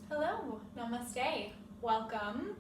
Hello, namaste. Welcome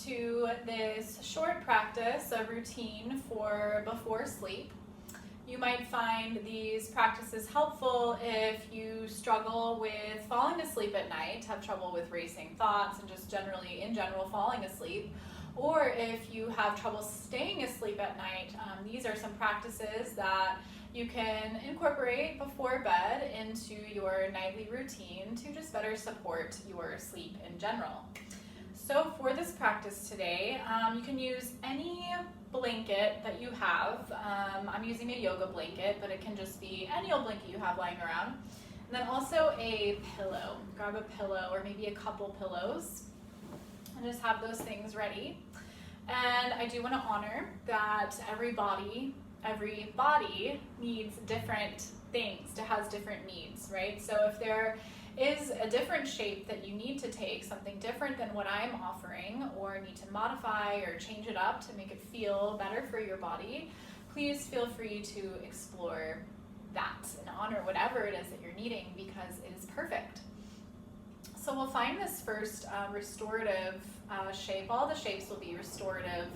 to this short practice of routine for before sleep. You might find these practices helpful if you struggle with falling asleep at night, have trouble with racing thoughts, and just in general, falling asleep. Or if you have trouble staying asleep at night, these are some practices that you can incorporate before bed into your nightly routine to just better support your sleep in general. So for this practice today, you can use any blanket that you have. I'm using a yoga blanket, but it can just be any old blanket you have lying around. And then also a pillow. Grab a pillow or maybe a couple pillows and just have those things ready. And I do want to honor that every body needs different things, has different needs, right? So if there is a different shape that you need to take, something different than what I'm offering, or need to modify or change it up to make it feel better for your body, please feel free to explore that and honor whatever it is that you're needing, because it is perfect. So we'll find this first restorative shape. All the shapes will be restorative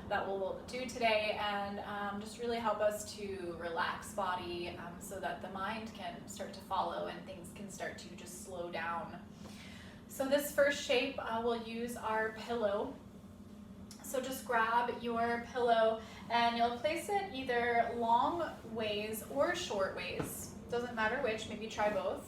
that we'll do today, and just really help us to relax body so that the mind can start to follow and things can start to just slow down. So this first shape, we'll use our pillow. So just grab your pillow and you'll place it either long ways or short ways. Doesn't matter which, maybe try both.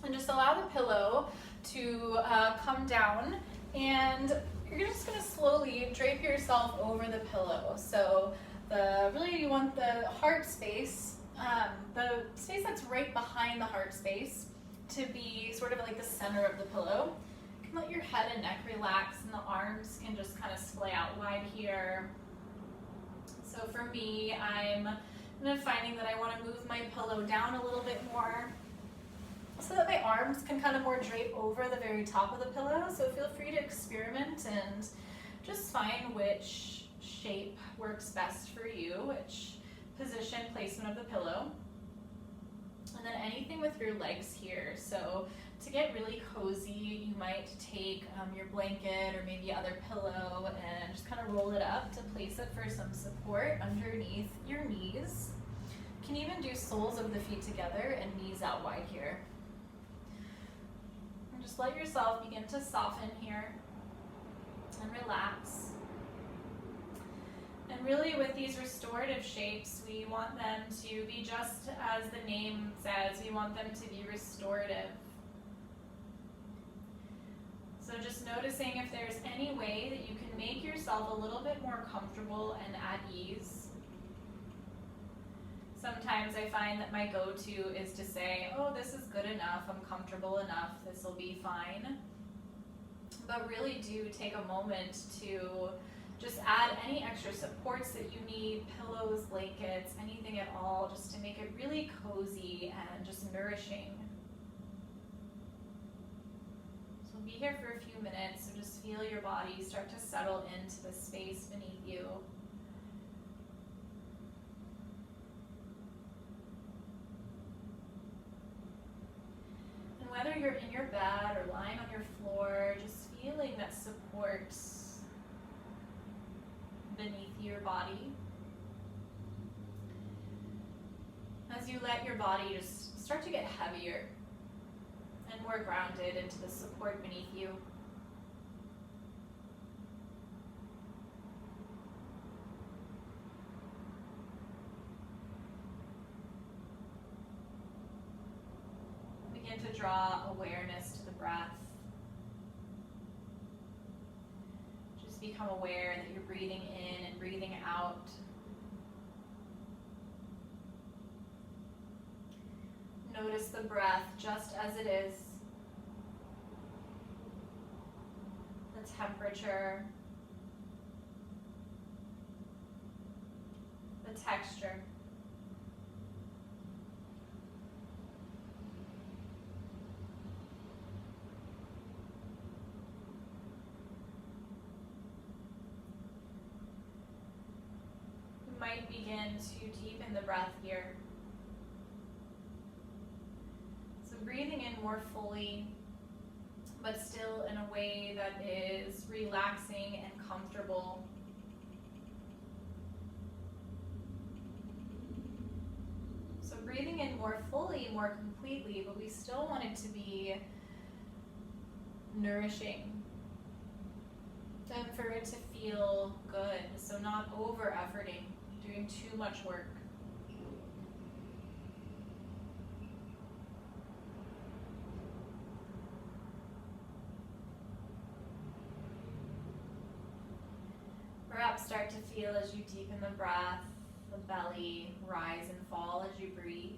And just allow the pillow to come down, and you're just going to slowly drape yourself over the pillow. So you want the heart space, the space that's right behind the heart space, to be sort of like the center of the pillow. You can let your head and neck relax, and the arms can just kind of splay out wide here. So for me, I'm finding that I want to move my pillow down a little bit more, so that my arms can kind of more drape over the very top of the pillow. So feel free to experiment and just find which shape works best for you, which position, placement of the pillow. And then anything with your legs here. So to get really cozy, you might take your blanket or maybe other pillow and just kind of roll it up to place it for some support underneath your knees. You can even do soles of the feet together and knees out wide here. Just let yourself begin to soften here and relax. And really with these restorative shapes, we want them to be just as the name says, we want them to be restorative. So just noticing if there's any way that you can make yourself a little bit more comfortable and at ease. Sometimes I find that my go-to is to say, oh, this is good enough, I'm comfortable enough, this will be fine. But really do take a moment to just add any extra supports that you need, pillows, blankets, anything at all, just to make it really cozy and just nourishing. So we'll be here for a few minutes, so just feel your body start to settle into the space beneath you. Whether you're in your bed or lying on your floor, just feeling that support beneath your body. As you let your body just start to get heavier and more grounded into the support beneath you. Begin to draw awareness to the breath. Just become aware that you're breathing in and breathing out. Notice the breath just as it is. The temperature, the texture. Might begin to deepen the breath here. So breathing in more fully but still in a way that is relaxing and comfortable. So breathing in more fully, more completely, but we still want it to be nourishing. And for it to feel good, so not over-efforting, doing too much work. Perhaps start to feel as you deepen the breath, the belly rise and fall as you breathe.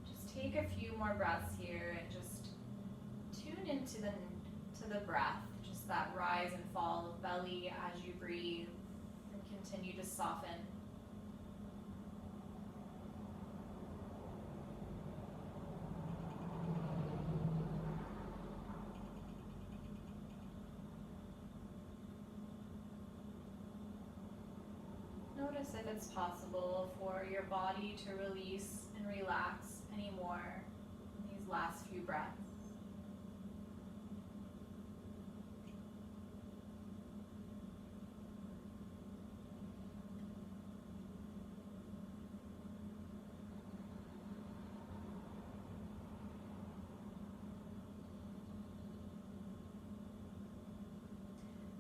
Just take a few more breaths here and just tune into the breath, just that rise and fall of belly as you breathe, and continue to soften. Notice if it's possible for your body to release and relax any more in these last few breaths.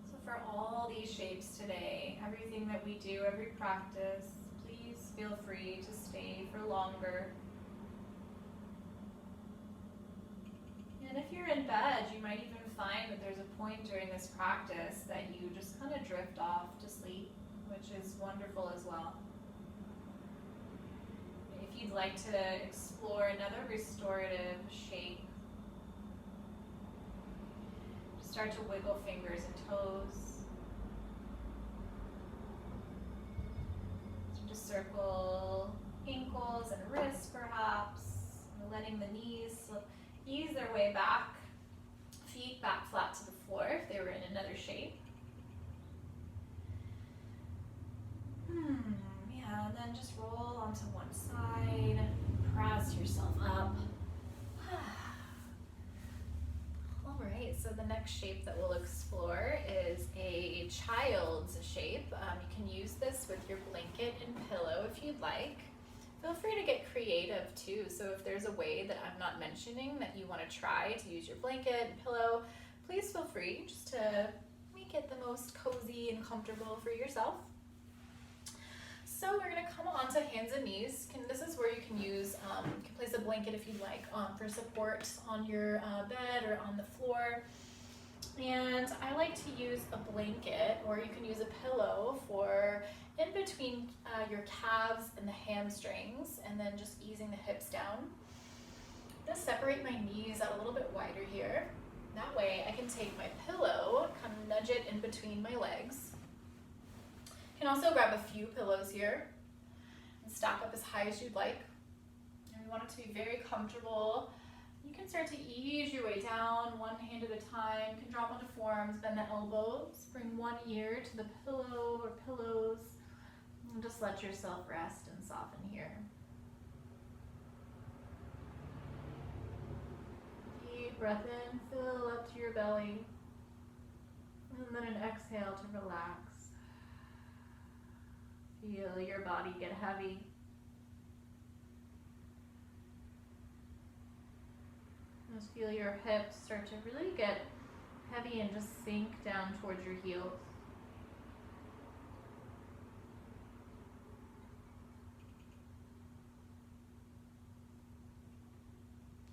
So for all these shapes today, everything that we do, every practice, please feel free to stay for longer. And if you're in bed, you might even find that there's a point during this practice that you just kind of drift off to sleep, which is wonderful as well. If you'd like to explore another restorative shape, start to wiggle fingers and toes. Start to circle ankles and wrists perhaps, letting the knees ease their way back, feet back flat to the floor if they were in another shape. Yeah, and then just roll onto one side, press yourself up. All right, so the next shape that we'll explore is a child's shape. You can use this with your blanket and pillow if you'd like. Feel free to get creative too. So if there's a way that I'm not mentioning that you want to try to use your blanket and pillow, please feel free just to make it the most cozy and comfortable for yourself. So we're going to come onto hands and knees. This is where you can use, you can place a blanket if you'd like for support on your bed or on the floor. And I like to use a blanket, or you can use a pillow for in between your calves and the hamstrings, and then just easing the hips down. I'm going to separate my knees out a little bit wider here. That way I can take my pillow, kind of nudge it in between my legs. You can also grab a few pillows here and stack up as high as you'd like. And we want it to be very comfortable. You can start to ease your way down, one hand at a time. You can drop onto forearms, bend the elbows, bring one ear to the pillow or pillows, and just let yourself rest and soften here. Deep breath in, fill up to your belly, and then an exhale to relax. Feel your body get heavy. Just feel your hips start to really get heavy and just sink down towards your heels.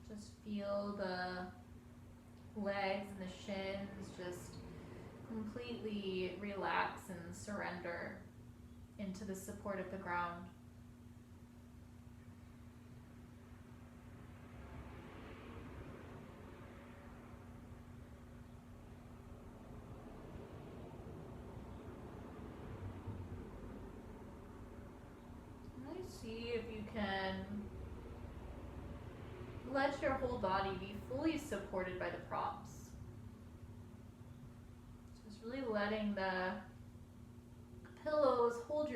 Just feel the legs and the shins just completely relax and surrender into the support of the ground. See if you can let your whole body be fully supported by the props. Just really letting the pillow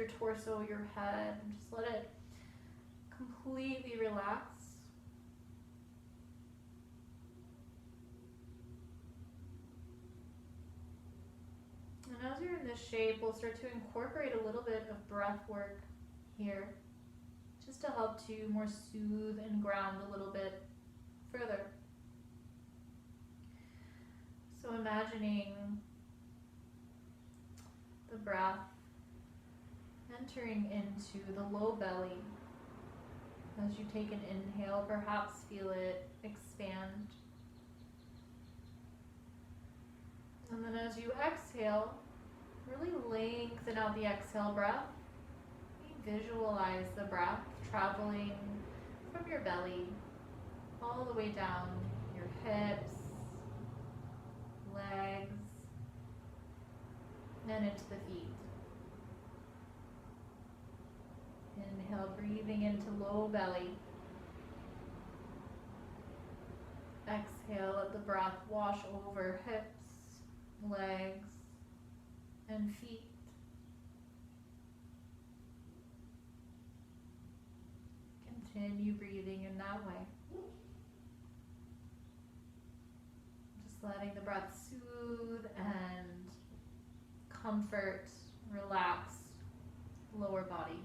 your torso, your head, and just let it completely relax. And as you're in this shape, we'll start to incorporate a little bit of breath work here, just to help to more soothe and ground a little bit further. So imagining the breath entering into the low belly. As you take an inhale, perhaps feel it expand. And then as you exhale, really lengthen out the exhale breath. Visualize the breath traveling from your belly all the way down your hips, legs, and into the feet. Inhale, breathing into low belly. Exhale, let the breath wash over hips, legs, and feet. Continue breathing in that way. Just letting the breath soothe and comfort, relax lower body.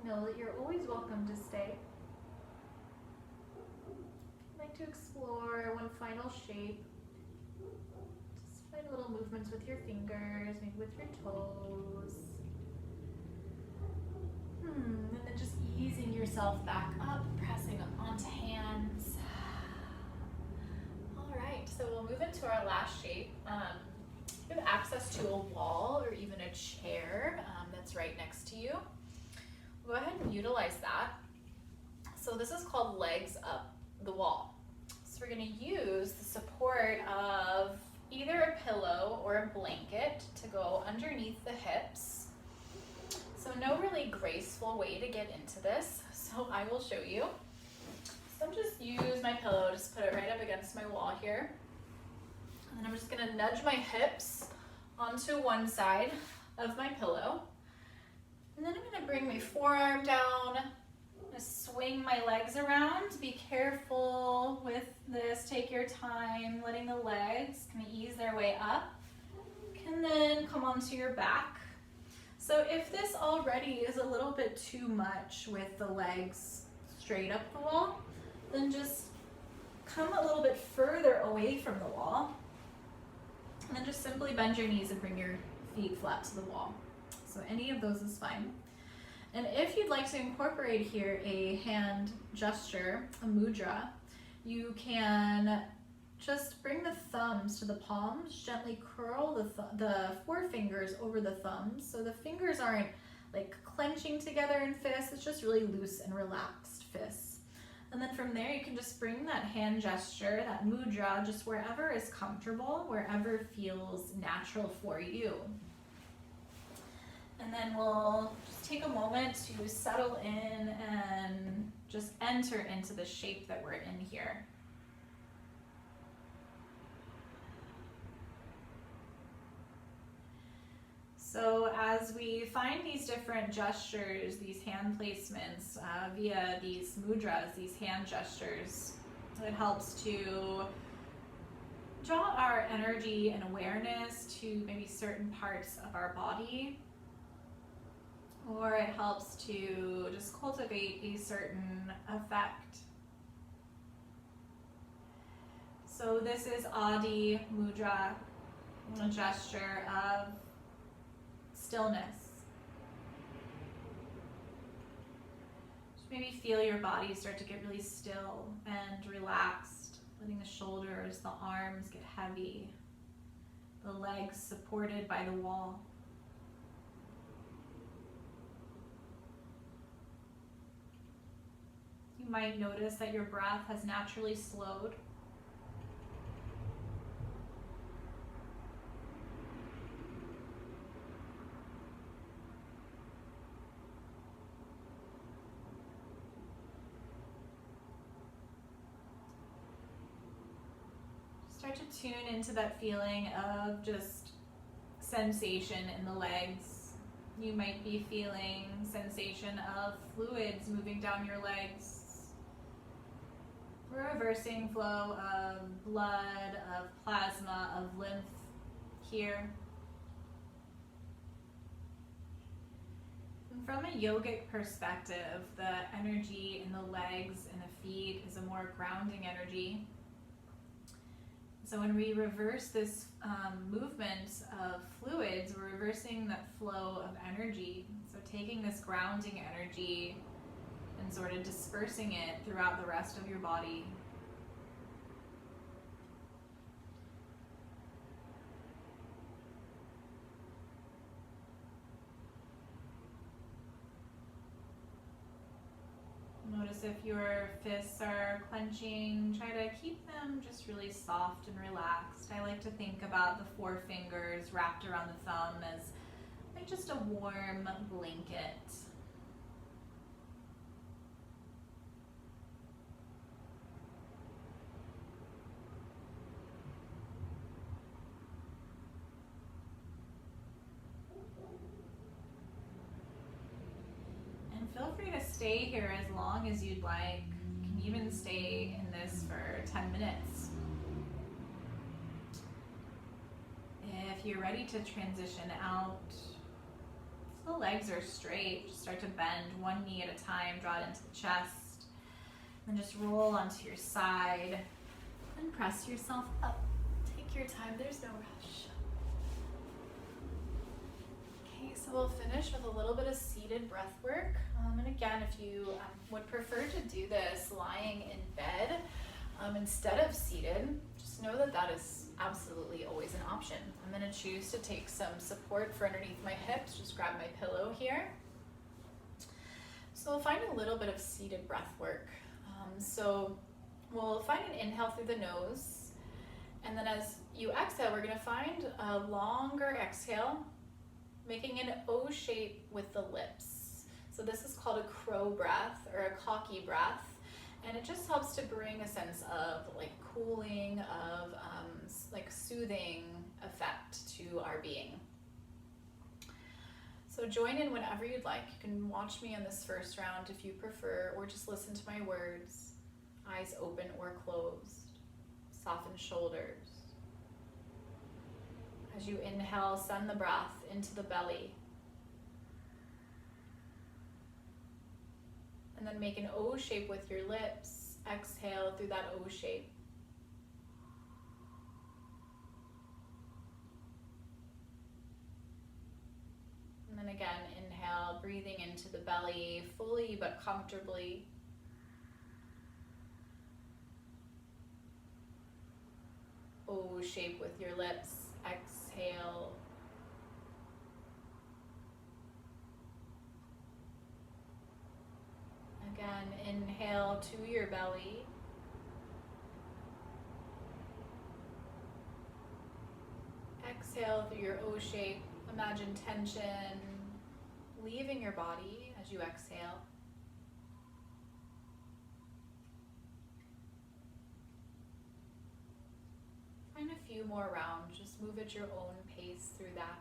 Know that you're always welcome to stay. If you'd like to explore one final shape, just find little movements with your fingers, maybe with your toes. And then just easing yourself back up, pressing up onto hands. All right, so we'll move into our last shape. You have access to a wall or even a chair that's right next to you. Go ahead and utilize that. So this is called legs up the wall. So we're going to use the support of either a pillow or a blanket to go underneath the hips. So no really graceful way to get into this, so I will show you. So I'm just use my pillow, just put it right up against my wall here. And then I'm just going to nudge my hips onto one side of my pillow. And then I'm going to bring my forearm down. I'm going to swing my legs around. Be careful with this. Take your time, letting the legs kind of ease their way up. And then come onto your back. So if this already is a little bit too much with the legs straight up the wall, then just come a little bit further away from the wall. And then just simply bend your knees and bring your feet flat to the wall. So any of those is fine. And if you'd like to incorporate here a hand gesture, a mudra, you can just bring the thumbs to the palms, gently curl the forefingers over the thumbs. So the fingers aren't like clenching together in fists, it's just really loose and relaxed fists. And then from there you can just bring that hand gesture, that mudra, just wherever is comfortable, wherever feels natural for you. And then we'll just take a moment to settle in and just enter into the shape that we're in here. So as we find these different gestures, these hand placements via these mudras, these hand gestures, it helps to draw our energy and awareness to maybe certain parts of our body, or it helps to just cultivate a certain effect. So this is Adi Mudra, a gesture of stillness. Just maybe feel your body start to get really still and relaxed, letting the shoulders, the arms get heavy, the legs supported by the wall. You might notice that your breath has naturally slowed. Start to tune into that feeling of just sensation in the legs. You might be feeling sensation of fluids moving down your legs, reversing flow of blood, of plasma, of lymph here. And from a yogic perspective, the energy in the legs and the feet is a more grounding energy. So when we reverse this movement of fluids, we're reversing that flow of energy. So taking this grounding energy and sort of dispersing it throughout the rest of your body. Notice if your fists are clenching, try to keep them just really soft and relaxed. I like to think about the four fingers wrapped around the thumb as like just a warm blanket. Feel free to stay here as long as you'd like. You can even stay in this for 10 minutes. If you're ready to transition out, so the legs are straight, just start to bend one knee at a time, draw it into the chest, and just roll onto your side and press yourself up. Take your time, there's no rush. Okay, so we'll finish with a little bit of seated breath work. And again, if you would prefer to do this lying in bed instead of seated, just know that that is absolutely always an option. I'm going to choose to take some support for underneath my hips. Just grab my pillow here. So we'll find a little bit of seated breath work. So we'll find an inhale through the nose, and then as you exhale, we're going to find a longer exhale, making an O shape with the lips. So this is called a crow breath or a cocky breath, and it just helps to bring a sense of like cooling, of like soothing effect to our being. So join in whenever you'd like. You can watch me on this first round if you prefer, or just listen to my words, eyes open or closed, soften shoulders. As you inhale, send the breath into the belly. And then make an O shape with your lips. Exhale through that O shape. And then again, inhale, breathing into the belly fully but comfortably. O shape with your lips. Exhale. Again, inhale to your belly. Exhale through your O shape. Imagine tension leaving your body as you exhale. Find a few more rounds. Just move at your own pace through that.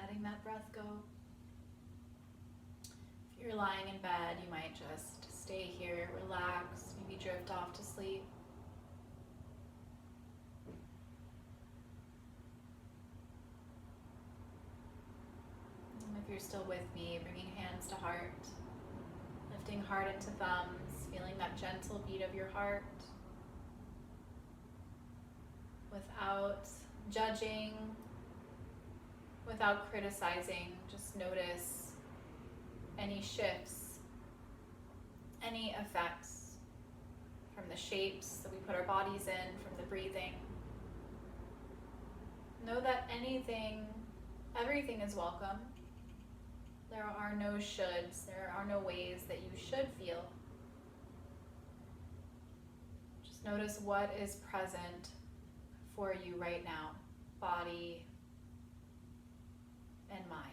Letting that breath go. If you're lying in bed, you might just stay here, relax, maybe drift off to sleep. And if you're still with me, bringing hands to heart heart into thumbs, feeling that gentle beat of your heart without judging, without criticizing. Just notice any shifts, any effects from the shapes that we put our bodies in, from the breathing. Know that everything is welcome. There are no shoulds, there are no ways that you should feel. Just notice what is present for you right now, body and mind.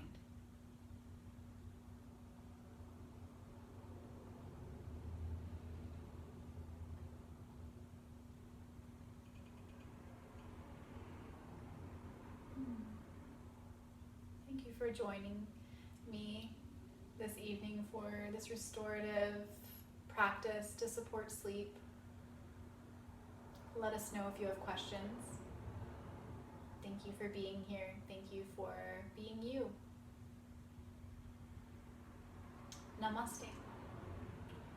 Thank you for joining me this evening for this restorative practice to support sleep. Let us know if you have questions. Thank you for being here. Thank you for being you. Namaste.